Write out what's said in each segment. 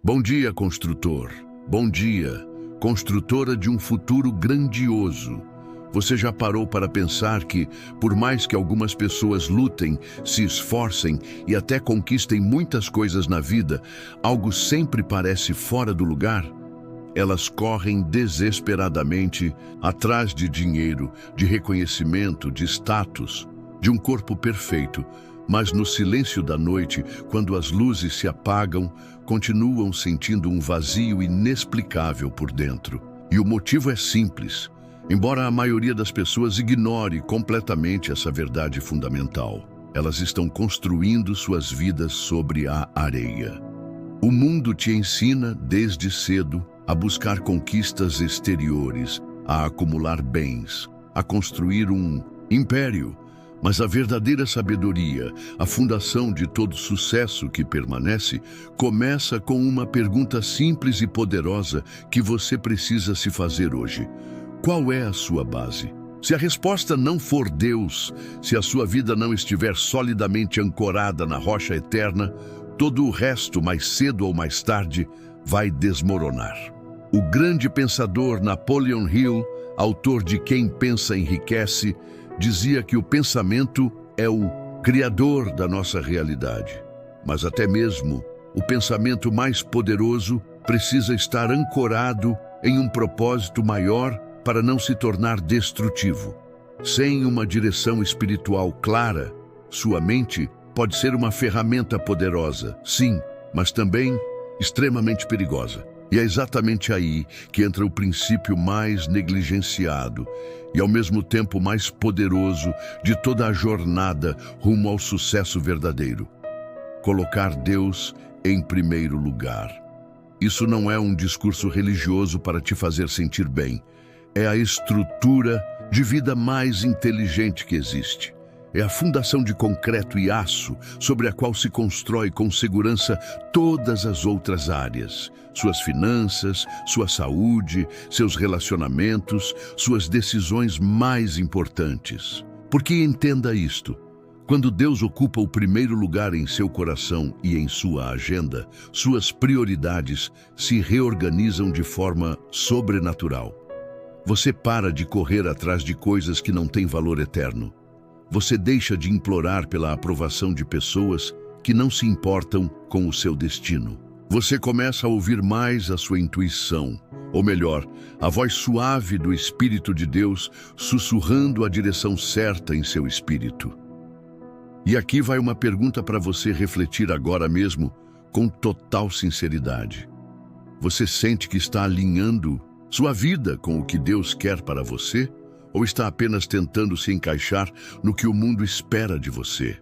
Bom dia, construtor. Bom dia, construtora de um futuro grandioso. Você já parou para pensar que, por mais que algumas pessoas lutem, se esforcem e até conquistem muitas coisas na vida, algo sempre parece fora do lugar? Elas correm desesperadamente atrás de dinheiro, de reconhecimento, de status, de um corpo perfeito, mas no silêncio da noite, quando as luzes se apagam, continuam sentindo um vazio inexplicável por dentro. E o motivo é simples, embora a maioria das pessoas ignore completamente essa verdade fundamental. Elas estão construindo suas vidas sobre a areia. O mundo te ensina, desde cedo, a buscar conquistas exteriores, a acumular bens, a construir um império. Mas a verdadeira sabedoria, a fundação de todo sucesso que permanece, começa com uma pergunta simples e poderosa que você precisa se fazer hoje. Qual é a sua base? Se a resposta não for Deus, se a sua vida não estiver solidamente ancorada na rocha eterna, todo o resto, mais cedo ou mais tarde, vai desmoronar. O grande pensador Napoleon Hill, autor de Quem Pensa Enriquece, dizia que o pensamento é o criador da nossa realidade. Mas até mesmo o pensamento mais poderoso precisa estar ancorado em um propósito maior para não se tornar destrutivo. Sem uma direção espiritual clara, sua mente pode ser uma ferramenta poderosa, sim, mas também extremamente perigosa. E é exatamente aí que entra o princípio mais negligenciado e ao mesmo tempo mais poderoso de toda a jornada rumo ao sucesso verdadeiro. Colocar Deus em primeiro lugar. Isso não é um discurso religioso para te fazer sentir bem. É a estrutura de vida mais inteligente que existe. É a fundação de concreto e aço sobre a qual se constrói com segurança todas as outras áreas. Suas finanças, sua saúde, seus relacionamentos, suas decisões mais importantes. Porque entenda isto, quando Deus ocupa o primeiro lugar em seu coração e em sua agenda, suas prioridades se reorganizam de forma sobrenatural. Você para de correr atrás de coisas que não têm valor eterno. Você deixa de implorar pela aprovação de pessoas que não se importam com o seu destino. Você começa a ouvir mais a sua intuição, ou melhor, a voz suave do Espírito de Deus sussurrando a direção certa em seu espírito. E aqui vai uma pergunta para você refletir agora mesmo, com total sinceridade. Você sente que está alinhando sua vida com o que Deus quer para você? Ou está apenas tentando se encaixar no que o mundo espera de você?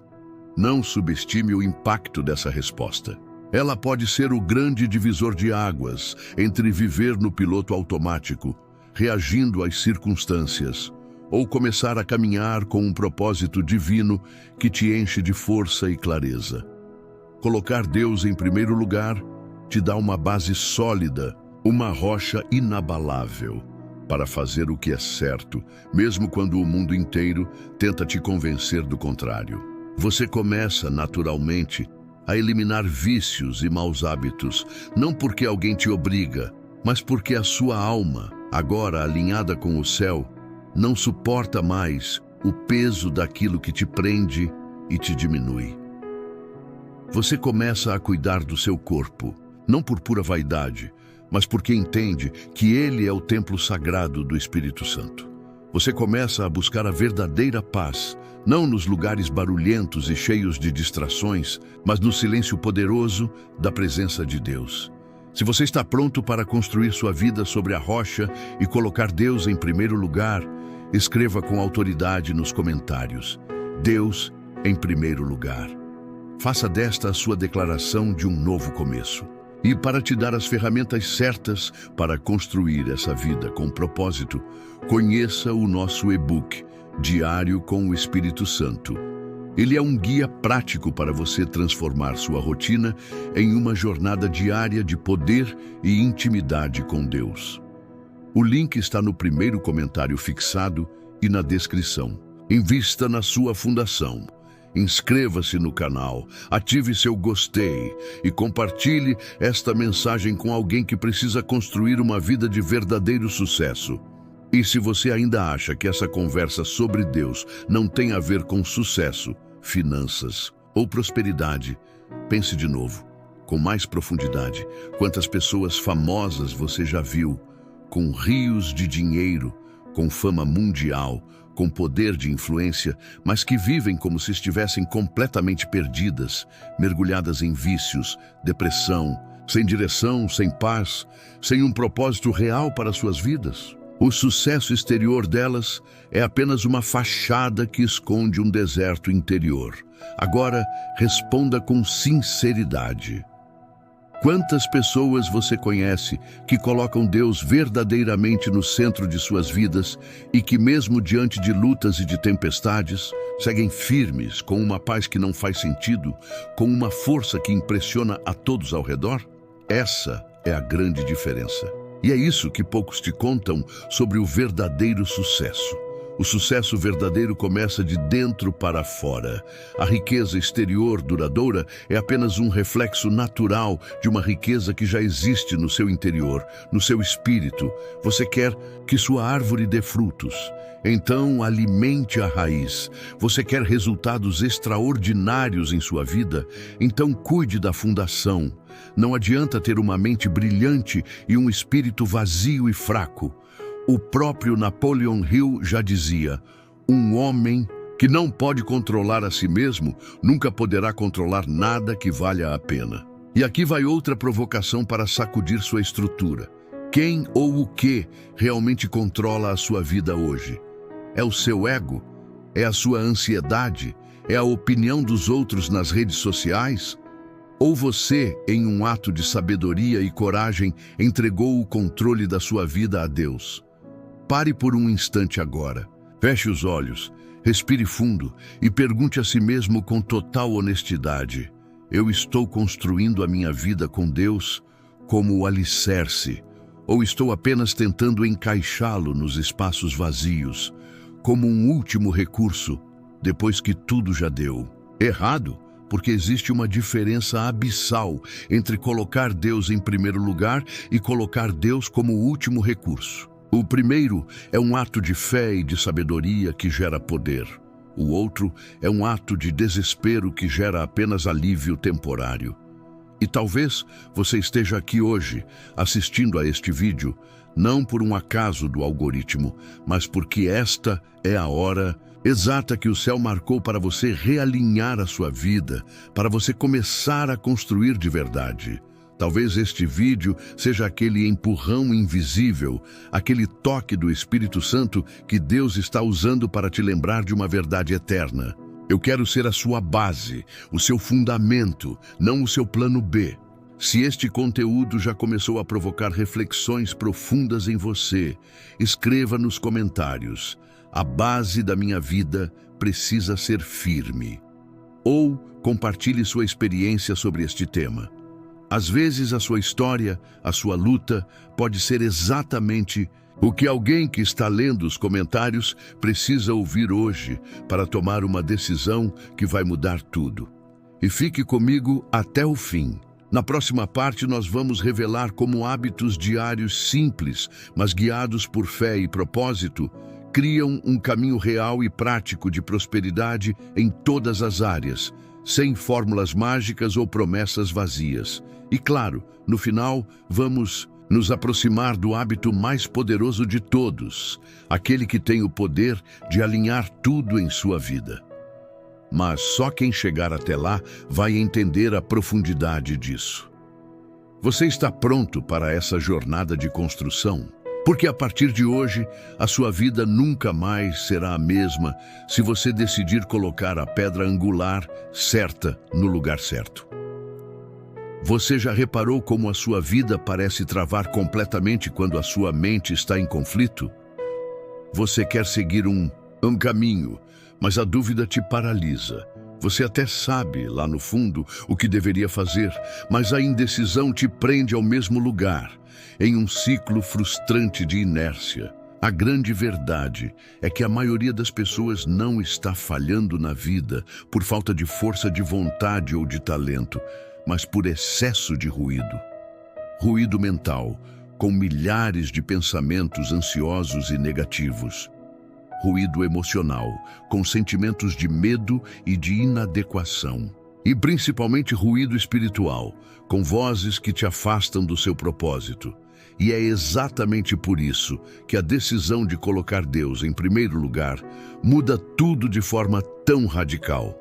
Não subestime o impacto dessa resposta. Ela pode ser o grande divisor de águas entre viver no piloto automático, reagindo às circunstâncias, ou começar a caminhar com um propósito divino que te enche de força e clareza. Colocar Deus em primeiro lugar te dá uma base sólida, uma rocha inabalável, para fazer o que é certo, mesmo quando o mundo inteiro tenta te convencer do contrário. Você começa, naturalmente, a eliminar vícios e maus hábitos, não porque alguém te obriga, mas porque a sua alma, agora alinhada com o céu, não suporta mais o peso daquilo que te prende e te diminui. Você começa a cuidar do seu corpo, não por pura vaidade, mas porque entende que ele é o templo sagrado do Espírito Santo. Você começa a buscar a verdadeira paz, não nos lugares barulhentos e cheios de distrações, mas no silêncio poderoso da presença de Deus. Se você está pronto para construir sua vida sobre a rocha e colocar Deus em primeiro lugar, escreva com autoridade nos comentários: Deus em primeiro lugar. Faça desta a sua declaração de um novo começo. E para te dar as ferramentas certas para construir essa vida com propósito, conheça o nosso e-book, Diário com o Espírito Santo. Ele é um guia prático para você transformar sua rotina em uma jornada diária de poder e intimidade com Deus. O link está no primeiro comentário fixado e na descrição. Invista na sua fundação Inscreva-se no canal, ative seu gostei e compartilhe esta mensagem com alguém que precisa construir uma vida de verdadeiro sucesso. E se você ainda acha que essa conversa sobre Deus não tem a ver com sucesso, finanças ou prosperidade, pense de novo, com mais profundidade. Quantas pessoas famosas você já viu, com rios de dinheiro, com fama mundial, com poder de influência, mas que vivem como se estivessem completamente perdidas, mergulhadas em vícios, depressão, sem direção, sem paz, sem um propósito real para suas vidas? O sucesso exterior delas é apenas uma fachada que esconde um deserto interior. Agora, responda com sinceridade. Quantas pessoas você conhece que colocam Deus verdadeiramente no centro de suas vidas e que, mesmo diante de lutas e de tempestades, seguem firmes, com uma paz que não faz sentido, com uma força que impressiona a todos ao redor? Essa é a grande diferença. E é isso que poucos te contam sobre o verdadeiro sucesso. O sucesso verdadeiro começa de dentro para fora. A riqueza exterior duradoura é apenas um reflexo natural de uma riqueza que já existe no seu interior, no seu espírito. Você quer que sua árvore dê frutos. Então alimente a raiz. Você quer resultados extraordinários em sua vida? Então cuide da fundação. Não adianta ter uma mente brilhante e um espírito vazio e fraco. O próprio Napoleon Hill já dizia: um homem que não pode controlar a si mesmo nunca poderá controlar nada que valha a pena. E aqui vai outra provocação para sacudir sua estrutura. Quem ou o que realmente controla a sua vida hoje? É o seu ego? É a sua ansiedade? É a opinião dos outros nas redes sociais? Ou você, em um ato de sabedoria e coragem, entregou o controle da sua vida a Deus? Pare por um instante agora. Feche os olhos, respire fundo e pergunte a si mesmo com total honestidade: eu estou construindo a minha vida com Deus como o alicerce, ou estou apenas tentando encaixá-lo nos espaços vazios, como um último recurso, depois que tudo já deu? Errado, porque existe uma diferença abissal entre colocar Deus em primeiro lugar e colocar Deus como o último recurso. O primeiro é um ato de fé e de sabedoria que gera poder. O outro é um ato de desespero que gera apenas alívio temporário. E talvez você esteja aqui hoje, assistindo a este vídeo, não por um acaso do algoritmo, mas porque esta é a hora exata que o céu marcou para você realinhar a sua vida, para você começar a construir de verdade. Talvez este vídeo seja aquele empurrão invisível, aquele toque do Espírito Santo que Deus está usando para te lembrar de uma verdade eterna. Eu quero ser a sua base, o seu fundamento, não o seu plano B. Se este conteúdo já começou a provocar reflexões profundas em você, escreva nos comentários: a base da minha vida precisa ser firme. Ou compartilhe sua experiência sobre este tema. Às vezes a sua história, a sua luta, pode ser exatamente o que alguém que está lendo os comentários precisa ouvir hoje para tomar uma decisão que vai mudar tudo. E fique comigo até o fim. Na próxima parte nós vamos revelar como hábitos diários simples, mas guiados por fé e propósito, criam um caminho real e prático de prosperidade em todas as áreas, sem fórmulas mágicas ou promessas vazias. E claro, no final, vamos nos aproximar do hábito mais poderoso de todos, aquele que tem o poder de alinhar tudo em sua vida. Mas só quem chegar até lá vai entender a profundidade disso. Você está pronto para essa jornada de construção? Porque a partir de hoje, a sua vida nunca mais será a mesma se você decidir colocar a pedra angular certa no lugar certo. Você já reparou como a sua vida parece travar completamente quando a sua mente está em conflito? Você quer seguir um caminho, mas a dúvida te paralisa. Você até sabe, lá no fundo, o que deveria fazer, mas a indecisão te prende ao mesmo lugar, em um ciclo frustrante de inércia. A grande verdade é que a maioria das pessoas não está falhando na vida por falta de força de vontade ou de talento, mas por excesso de ruído. Ruído mental, com milhares de pensamentos ansiosos e negativos. Ruído emocional, com sentimentos de medo e de inadequação. E principalmente ruído espiritual, com vozes que te afastam do seu propósito. E é exatamente por isso que a decisão de colocar Deus em primeiro lugar muda tudo de forma tão radical.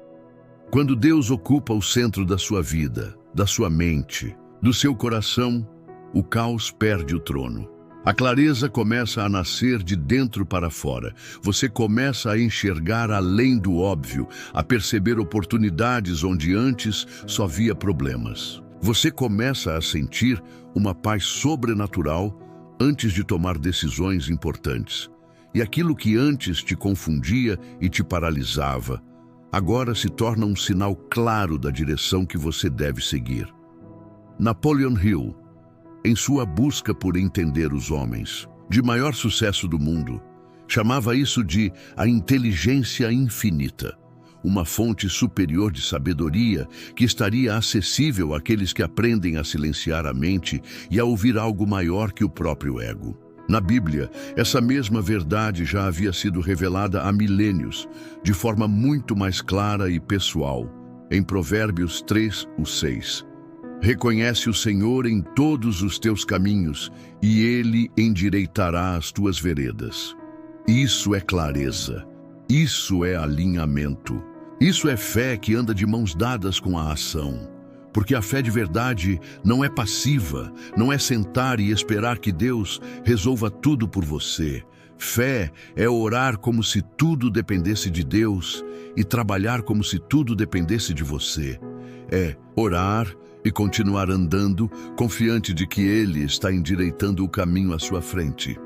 Quando Deus ocupa o centro da sua vida, da sua mente, do seu coração, o caos perde o trono. A clareza começa a nascer de dentro para fora. Você começa a enxergar além do óbvio, a perceber oportunidades onde antes só via problemas. Você começa a sentir uma paz sobrenatural antes de tomar decisões importantes. E aquilo que antes te confundia e te paralisava, agora se torna um sinal claro da direção que você deve seguir. Napoleon Hill, em sua busca por entender os homens, de maior sucesso do mundo, chamava isso de a inteligência infinita, uma fonte superior de sabedoria que estaria acessível àqueles que aprendem a silenciar a mente e a ouvir algo maior que o próprio ego. Na Bíblia, essa mesma verdade já havia sido revelada há milênios, de forma muito mais clara e pessoal, em Provérbios 3:6. Reconhece o Senhor em todos os teus caminhos, e Ele endireitará as tuas veredas. Isso é clareza, isso é alinhamento, isso é fé que anda de mãos dadas com a ação. Porque a fé de verdade não é passiva, não é sentar e esperar que Deus resolva tudo por você. Fé é orar como se tudo dependesse de Deus e trabalhar como se tudo dependesse de você. É orar e continuar andando, confiante de que Ele está endireitando o caminho à sua frente.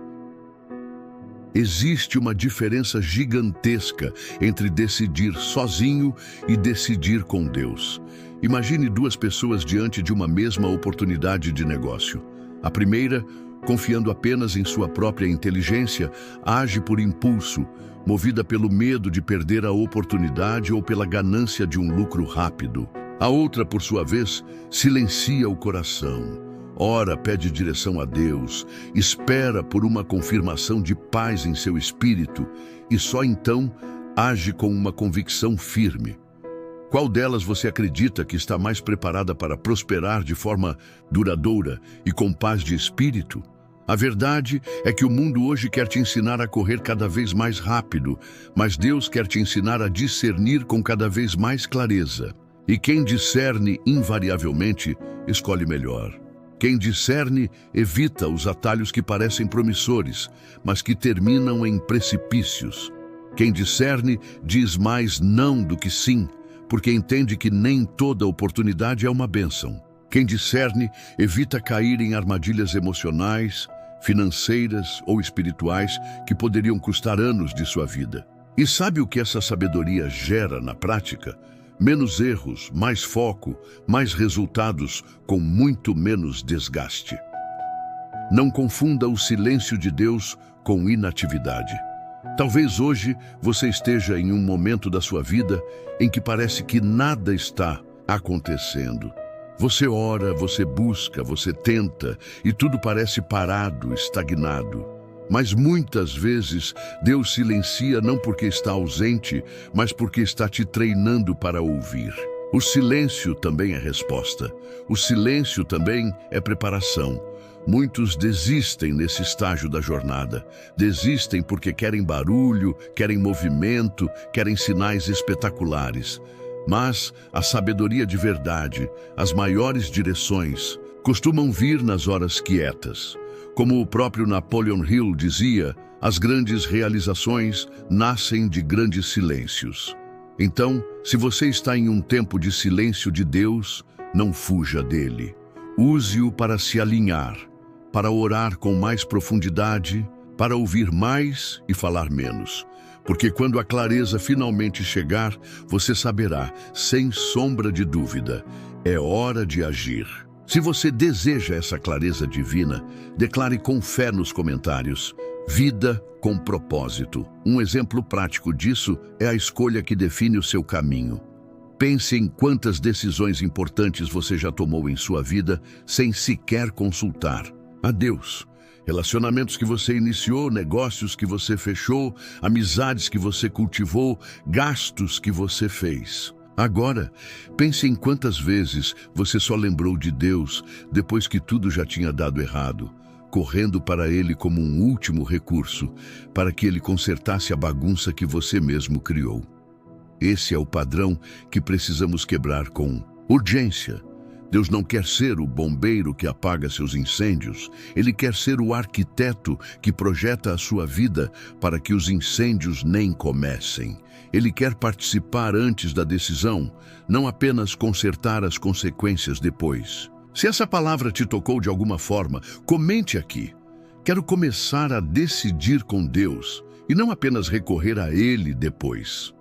Existe uma diferença gigantesca entre decidir sozinho e decidir com Deus. Imagine duas pessoas diante de uma mesma oportunidade de negócio. A primeira, confiando apenas em sua própria inteligência, age por impulso, movida pelo medo de perder a oportunidade ou pela ganância de um lucro rápido. A outra, por sua vez, silencia o coração. Ora, pede direção a Deus, espera por uma confirmação de paz em seu espírito e só então age com uma convicção firme. Qual delas você acredita que está mais preparada para prosperar de forma duradoura e com paz de espírito? A verdade é que o mundo hoje quer te ensinar a correr cada vez mais rápido, mas Deus quer te ensinar a discernir com cada vez mais clareza. E quem discerne invariavelmente, escolhe melhor. Quem discerne evita os atalhos que parecem promissores, mas que terminam em precipícios. Quem discerne diz mais não do que sim, porque entende que nem toda oportunidade é uma bênção. Quem discerne evita cair em armadilhas emocionais, financeiras ou espirituais que poderiam custar anos de sua vida. E sabe o que essa sabedoria gera na prática? Menos erros, mais foco, mais resultados, com muito menos desgaste. Não confunda o silêncio de Deus com inatividade. Talvez hoje você esteja em um momento da sua vida em que parece que nada está acontecendo. Você ora, você busca, você tenta e tudo parece parado, estagnado. Mas muitas vezes Deus silencia não porque está ausente, mas porque está te treinando para ouvir. O silêncio também é resposta. O silêncio também é preparação. Muitos desistem nesse estágio da jornada. Desistem porque querem barulho, querem movimento, querem sinais espetaculares. Mas a sabedoria de verdade, as maiores direções, costumam vir nas horas quietas. Como o próprio Napoleon Hill dizia, as grandes realizações nascem de grandes silêncios. Então, se você está em um tempo de silêncio de Deus, não fuja dele. Use-o para se alinhar, para orar com mais profundidade, para ouvir mais e falar menos. Porque quando a clareza finalmente chegar, você saberá, sem sombra de dúvida, é hora de agir. Se você deseja essa clareza divina, declare com fé nos comentários: Vida com propósito. Um exemplo prático disso é a escolha que define o seu caminho. Pense em quantas decisões importantes você já tomou em sua vida sem sequer consultar a Deus. Relacionamentos que você iniciou, negócios que você fechou, amizades que você cultivou, gastos que você fez. Agora, pense em quantas vezes você só lembrou de Deus depois que tudo já tinha dado errado, correndo para Ele como um último recurso, para que Ele consertasse a bagunça que você mesmo criou. Esse é o padrão que precisamos quebrar com urgência. Deus não quer ser o bombeiro que apaga seus incêndios. Ele quer ser o arquiteto que projeta a sua vida para que os incêndios nem comecem. Ele quer participar antes da decisão, não apenas consertar as consequências depois. Se essa palavra te tocou de alguma forma, comente aqui. Quero começar a decidir com Deus e não apenas recorrer a Ele depois.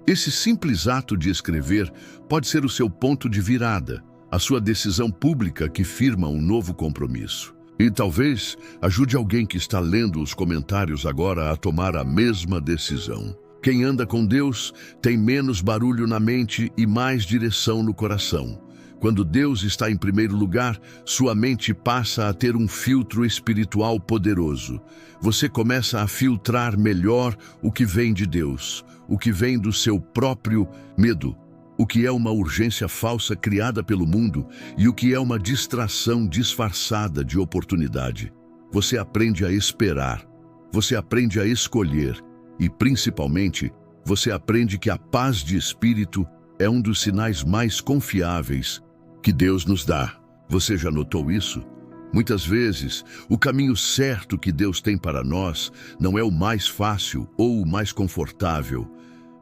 Esse simples ato de escrever pode ser o seu ponto de virada, a sua decisão pública que firma um novo compromisso. E talvez ajude alguém que está lendo os comentários agora a tomar a mesma decisão. Quem anda com Deus tem menos barulho na mente e mais direção no coração. Quando Deus está em primeiro lugar, sua mente passa a ter um filtro espiritual poderoso. Você começa a filtrar melhor o que vem de Deus, o que vem do seu próprio medo, o que é uma urgência falsa criada pelo mundo e o que é uma distração disfarçada de oportunidade. Você aprende a esperar, você aprende a escolher e, principalmente, você aprende que a paz de espírito é um dos sinais mais confiáveis que Deus nos dá. Você já notou isso? Muitas vezes, o caminho certo que Deus tem para nós não é o mais fácil ou o mais confortável,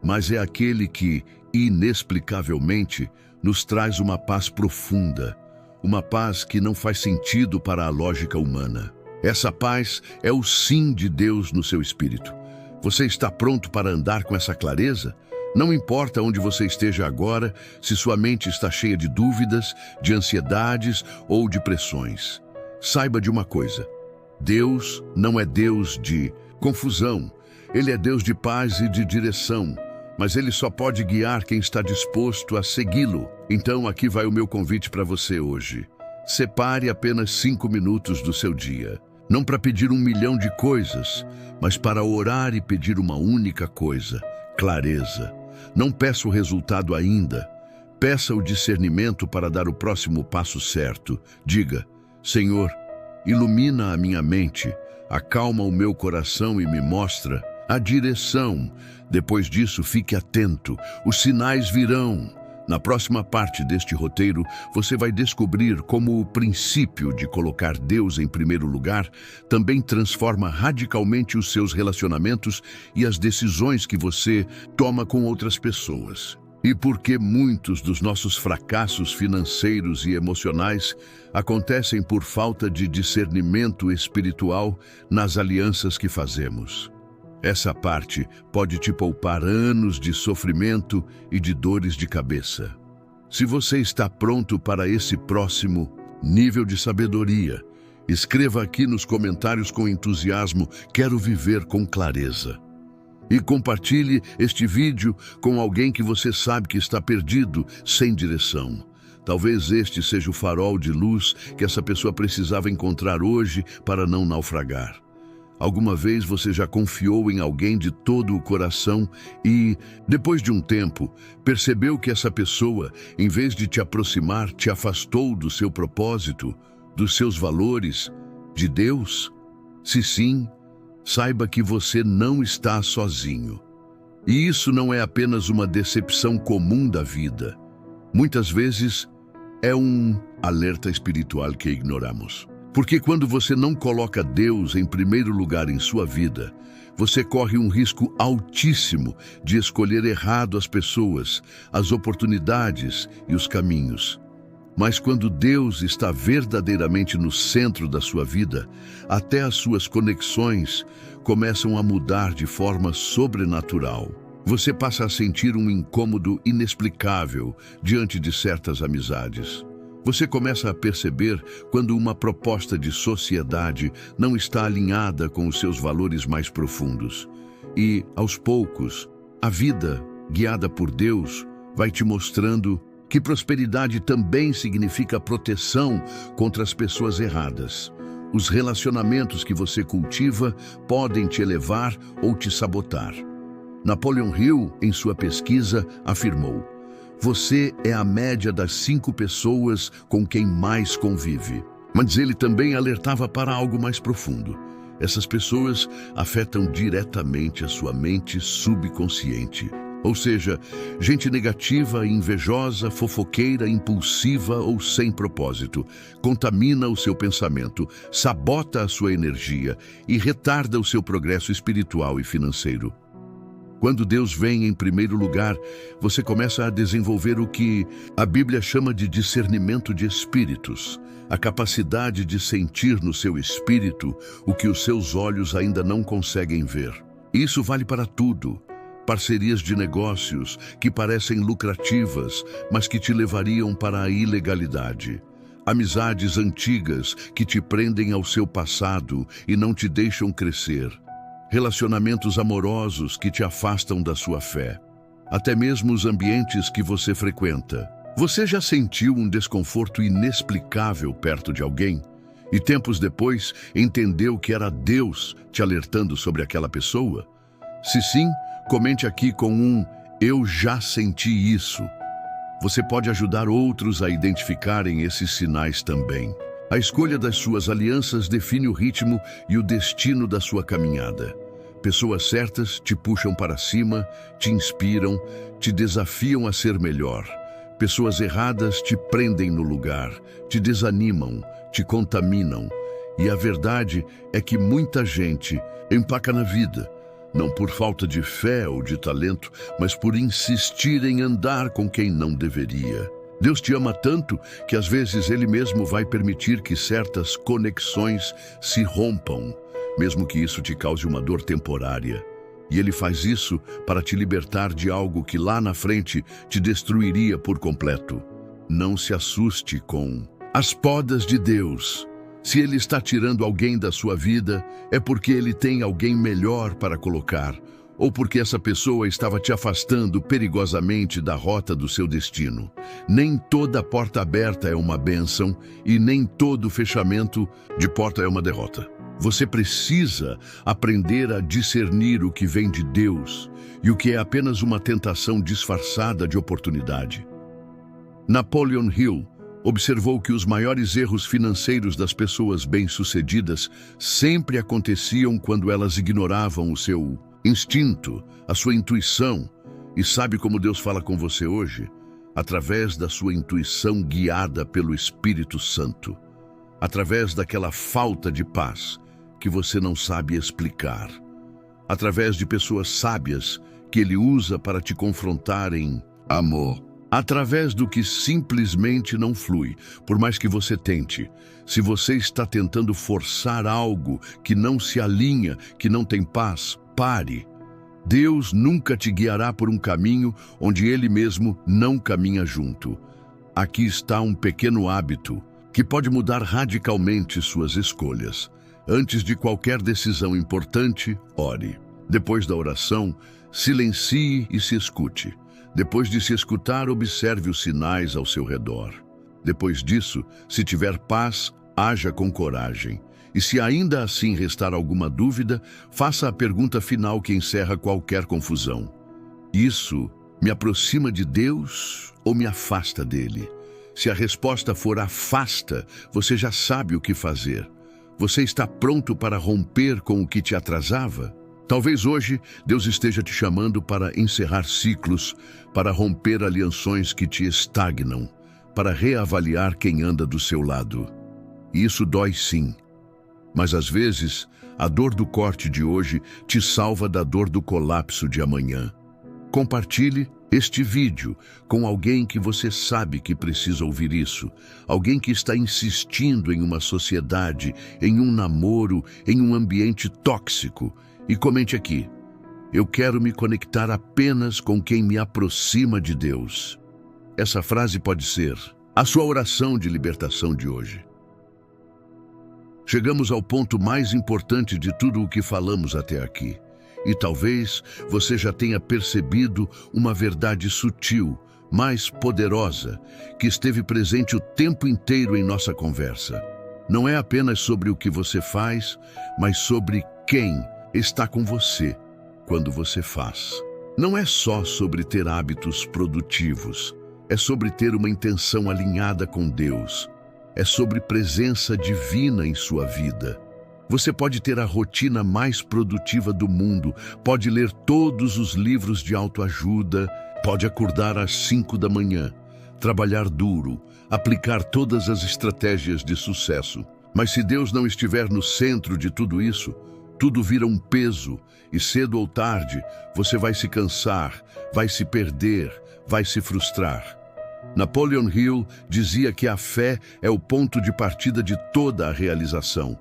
mas é aquele que, inexplicavelmente, nos traz uma paz profunda, uma paz que não faz sentido para a lógica humana. Essa paz é o sim de Deus no seu espírito. Você está pronto para andar com essa clareza? Não importa onde você esteja agora, se sua mente está cheia de dúvidas, de ansiedades ou de pressões. Saiba de uma coisa: Deus não é Deus de confusão. Ele é Deus de paz e de direção, mas Ele só pode guiar quem está disposto a segui-lo. Então aqui vai o meu convite para você hoje. Separe apenas 5 minutos do seu dia. Não para pedir 1 milhão de coisas, mas para orar e pedir uma única coisa: clareza. Não peça o resultado ainda. Peça o discernimento para dar o próximo passo certo. Diga: Senhor, ilumina a minha mente, acalma o meu coração e me mostra a direção. Depois disso, fique atento. Os sinais virão. Na próxima parte deste roteiro, você vai descobrir como o princípio de colocar Deus em primeiro lugar também transforma radicalmente os seus relacionamentos e as decisões que você toma com outras pessoas. E por que muitos dos nossos fracassos financeiros e emocionais acontecem por falta de discernimento espiritual nas alianças que fazemos. Essa parte pode te poupar anos de sofrimento e de dores de cabeça. Se você está pronto para esse próximo nível de sabedoria, escreva aqui nos comentários com entusiasmo: quero viver com clareza. E compartilhe este vídeo com alguém que você sabe que está perdido, sem direção. Talvez este seja o farol de luz que essa pessoa precisava encontrar hoje para não naufragar. Alguma vez você já confiou em alguém de todo o coração e, depois de um tempo, percebeu que essa pessoa, em vez de te aproximar, te afastou do seu propósito, dos seus valores, de Deus? Se sim, saiba que você não está sozinho. E isso não é apenas uma decepção comum da vida. Muitas vezes é um alerta espiritual que ignoramos. Porque quando você não coloca Deus em primeiro lugar em sua vida, você corre um risco altíssimo de escolher errado as pessoas, as oportunidades e os caminhos. Mas quando Deus está verdadeiramente no centro da sua vida, até as suas conexões começam a mudar de forma sobrenatural. Você passa a sentir um incômodo inexplicável diante de certas amizades. Você começa a perceber quando uma proposta de sociedade não está alinhada com os seus valores mais profundos. E, aos poucos, a vida, guiada por Deus, vai te mostrando que prosperidade também significa proteção contra as pessoas erradas. Os relacionamentos que você cultiva podem te elevar ou te sabotar. Napoleon Hill, em sua pesquisa, afirmou: você é a média das 5 pessoas com quem mais convive. Mas ele também alertava para algo mais profundo. Essas pessoas afetam diretamente a sua mente subconsciente. Ou seja, gente negativa, invejosa, fofoqueira, impulsiva ou sem propósito, contamina o seu pensamento, sabota a sua energia e retarda o seu progresso espiritual e financeiro. Quando Deus vem em primeiro lugar, você começa a desenvolver o que a Bíblia chama de discernimento de espíritos, a capacidade de sentir no seu espírito o que os seus olhos ainda não conseguem ver. Isso vale para tudo. Parcerias de negócios que parecem lucrativas, mas que te levariam para a ilegalidade. Amizades antigas que te prendem ao seu passado e não te deixam crescer. Relacionamentos amorosos que te afastam da sua fé. Até mesmo os ambientes que você frequenta. Você já sentiu um desconforto inexplicável perto de alguém? E tempos depois entendeu que era Deus te alertando sobre aquela pessoa? Se sim, comente aqui com um "eu já senti isso". Você pode ajudar outros a identificarem esses sinais também. A escolha das suas alianças define o ritmo e o destino da sua caminhada. Pessoas certas te puxam para cima, te inspiram, te desafiam a ser melhor. Pessoas erradas te prendem no lugar, te desanimam, te contaminam. E a verdade é que muita gente empaca na vida, não por falta de fé ou de talento, mas por insistir em andar com quem não deveria. Deus te ama tanto que às vezes Ele mesmo vai permitir que certas conexões se rompam, mesmo que isso te cause uma dor temporária. E Ele faz isso para te libertar de algo que lá na frente te destruiria por completo. Não se assuste com as podas de Deus. Se Ele está tirando alguém da sua vida, é porque Ele tem alguém melhor para colocar, ou porque essa pessoa estava te afastando perigosamente da rota do seu destino. Nem toda porta aberta é uma bênção e nem todo fechamento de porta é uma derrota. Você precisa aprender a discernir o que vem de Deus e o que é apenas uma tentação disfarçada de oportunidade. Napoleon Hill observou que os maiores erros financeiros das pessoas bem-sucedidas sempre aconteciam quando elas ignoravam o seu instinto, a sua intuição. E sabe como Deus fala com você hoje? Através da sua intuição guiada pelo Espírito Santo. Através daquela falta de paz que você não sabe explicar. Através de pessoas sábias que Ele usa para te confrontar em amor. Através do que simplesmente não flui, por mais que você tente. Se você está tentando forçar algo que não se alinha, que não tem paz, pare. Deus nunca te guiará por um caminho onde Ele mesmo não caminha junto. Aqui está um pequeno hábito que pode mudar radicalmente suas escolhas. Antes de qualquer decisão importante, ore. Depois da oração, silencie e se escute. Depois de se escutar, observe os sinais ao seu redor. Depois disso, se tiver paz, haja com coragem. E se ainda assim restar alguma dúvida, faça a pergunta final que encerra qualquer confusão. Isso me aproxima de Deus ou me afasta dele? Se a resposta for afasta, você já sabe o que fazer. Você está pronto para romper com o que te atrasava? Talvez hoje Deus esteja te chamando para encerrar ciclos, para romper alianções que te estagnam, para reavaliar quem anda do seu lado. E isso dói sim, mas às vezes a dor do corte de hoje te salva da dor do colapso de amanhã. Compartilhe este vídeo com alguém que você sabe que precisa ouvir isso, alguém que está insistindo em uma sociedade, em um namoro, em um ambiente tóxico. E comente aqui: eu quero me conectar apenas com quem me aproxima de Deus. Essa frase pode ser: A sua oração de libertação de hoje. Chegamos ao ponto mais importante de tudo o que falamos até aqui. E talvez você já tenha percebido uma verdade sutil, mais poderosa, que esteve presente o tempo inteiro em nossa conversa. Não é apenas sobre o que você faz, mas sobre quem está com você quando você faz. Não é só sobre ter hábitos produtivos, é sobre ter uma intenção alinhada com Deus. É sobre presença divina em sua vida. Você pode ter a rotina mais produtiva do mundo, pode ler todos os livros de autoajuda, pode acordar às 5 da manhã, trabalhar duro, aplicar todas as estratégias de sucesso. Mas se Deus não estiver no centro de tudo isso, tudo vira um peso e cedo ou tarde você vai se cansar, vai se perder, vai se frustrar. Napoleon Hill dizia que a fé é o ponto de partida de toda a realização.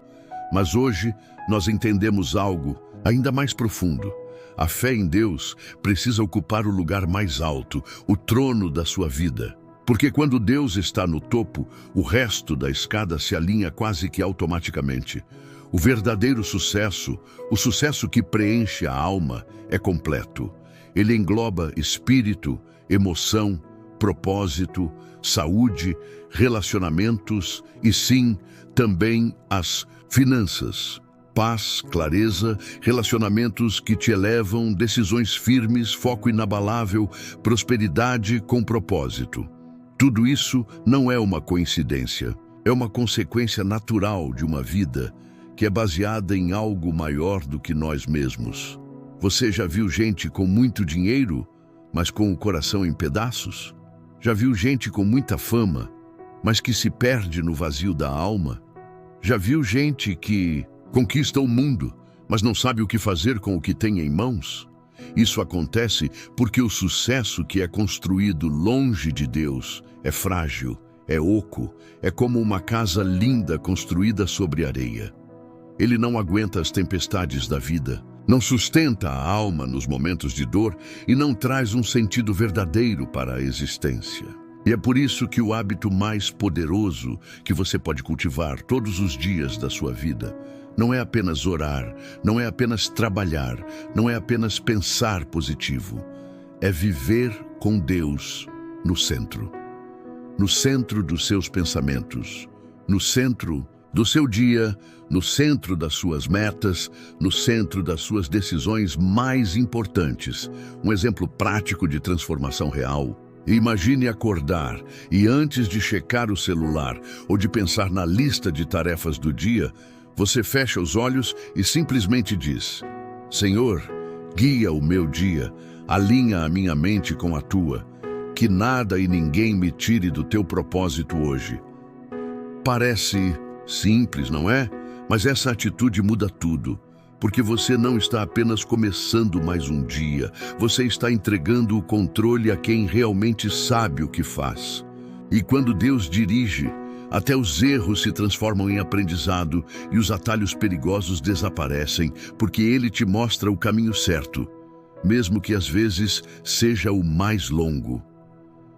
Mas hoje nós entendemos algo ainda mais profundo. A fé em Deus precisa ocupar o lugar mais alto, o trono da sua vida. Porque quando Deus está no topo, o resto da escada se alinha quase que automaticamente. O verdadeiro sucesso, o sucesso que preenche a alma, é completo. Ele engloba espírito, emoção, propósito, saúde, relacionamentos e, sim, também as finanças. Paz, clareza, relacionamentos que te elevam, decisões firmes, foco inabalável, prosperidade com propósito. Tudo isso não é uma coincidência. É uma consequência natural de uma vida que é baseada em algo maior do que nós mesmos. Você já viu gente com muito dinheiro, mas com o coração em pedaços? Já viu gente com muita fama, mas que se perde no vazio da alma? Já viu gente que conquista o mundo, mas não sabe o que fazer com o que tem em mãos? Isso acontece porque o sucesso que é construído longe de Deus é frágil, é oco, é como uma casa linda construída sobre areia. Ele não aguenta as tempestades da vida, não sustenta a alma nos momentos de dor e não traz um sentido verdadeiro para a existência. E é por isso que o hábito mais poderoso que você pode cultivar todos os dias da sua vida não é apenas orar, não é apenas trabalhar, não é apenas pensar positivo. É viver com Deus no centro. No centro dos seus pensamentos, no centro do seu dia, no centro das suas metas, no centro das suas decisões mais importantes. Um exemplo prático de transformação real. Imagine acordar e antes de checar o celular ou de pensar na lista de tarefas do dia, você fecha os olhos e simplesmente diz: Senhor, guia o meu dia, alinha a minha mente com a tua, que nada e ninguém me tire do teu propósito hoje. Parece simples, não é? Mas essa atitude muda tudo, porque você não está apenas começando mais um dia, você está entregando o controle a quem realmente sabe o que faz. E quando Deus dirige, até os erros se transformam em aprendizado e os atalhos perigosos desaparecem, porque Ele te mostra o caminho certo, mesmo que às vezes seja o mais longo.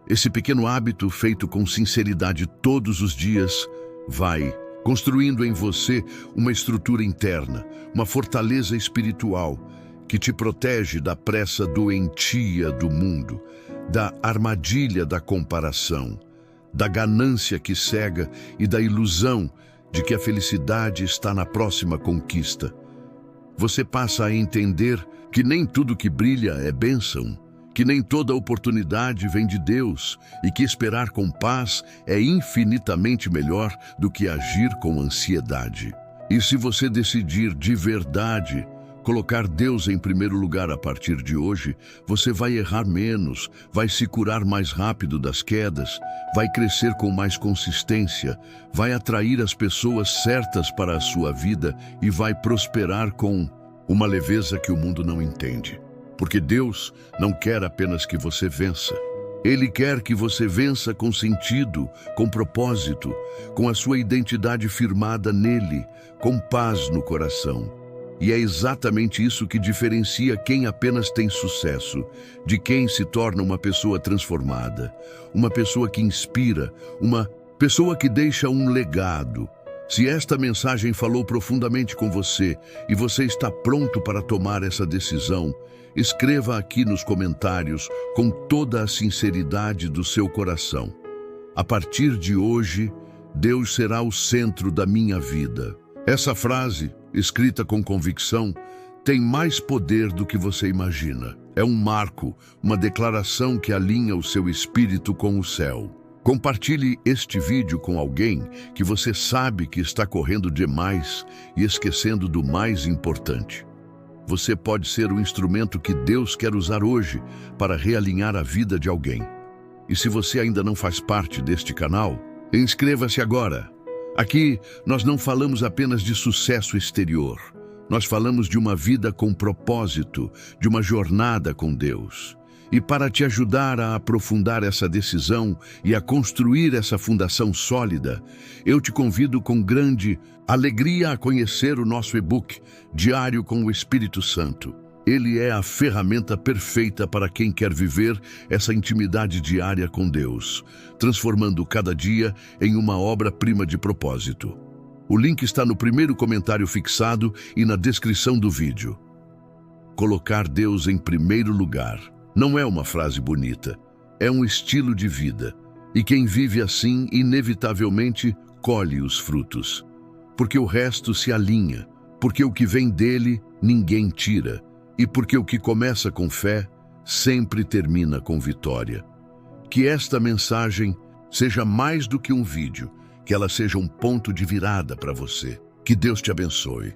Esse pequeno hábito, feito com sinceridade todos os dias, vai construindo em você uma estrutura interna, uma fortaleza espiritual que te protege da pressa doentia do mundo, da armadilha da comparação, da ganância que cega e da ilusão de que a felicidade está na próxima conquista. Você passa a entender que nem tudo que brilha é bênção, que nem toda oportunidade vem de Deus e que esperar com paz é infinitamente melhor do que agir com ansiedade. E se você decidir de verdade colocar Deus em primeiro lugar a partir de hoje, você vai errar menos, vai se curar mais rápido das quedas, vai crescer com mais consistência, vai atrair as pessoas certas para a sua vida e vai prosperar com uma leveza que o mundo não entende. Porque Deus não quer apenas que você vença. Ele quer que você vença com sentido, com propósito, com a sua identidade firmada nele, com paz no coração. E é exatamente isso que diferencia quem apenas tem sucesso de quem se torna uma pessoa transformada, uma pessoa que inspira, uma pessoa que deixa um legado. Se esta mensagem falou profundamente com você e você está pronto para tomar essa decisão, escreva aqui nos comentários com toda a sinceridade do seu coração. A partir de hoje, Deus será o centro da minha vida. Essa frase, escrita com convicção, tem mais poder do que você imagina. É um marco, uma declaração que alinha o seu espírito com o céu. Compartilhe este vídeo com alguém que você sabe que está correndo demais e esquecendo do mais importante. Você pode ser o instrumento que Deus quer usar hoje para realinhar a vida de alguém. E se você ainda não faz parte deste canal, inscreva-se agora. Aqui, nós não falamos apenas de sucesso exterior. Nós falamos de uma vida com propósito, de uma jornada com Deus. E para te ajudar a aprofundar essa decisão e a construir essa fundação sólida, eu te convido com grande alegria a conhecer o nosso e-book Diário com o Espírito Santo. Ele é a ferramenta perfeita para quem quer viver essa intimidade diária com Deus, transformando cada dia em uma obra-prima de propósito. O link está no primeiro comentário fixado e na descrição do vídeo. Colocar Deus em primeiro lugar não é uma frase bonita, é um estilo de vida. E quem vive assim, inevitavelmente, colhe os frutos. Porque o resto se alinha, porque o que vem dele, ninguém tira. E porque o que começa com fé, sempre termina com vitória. Que esta mensagem seja mais do que um vídeo, que ela seja um ponto de virada para você. Que Deus te abençoe.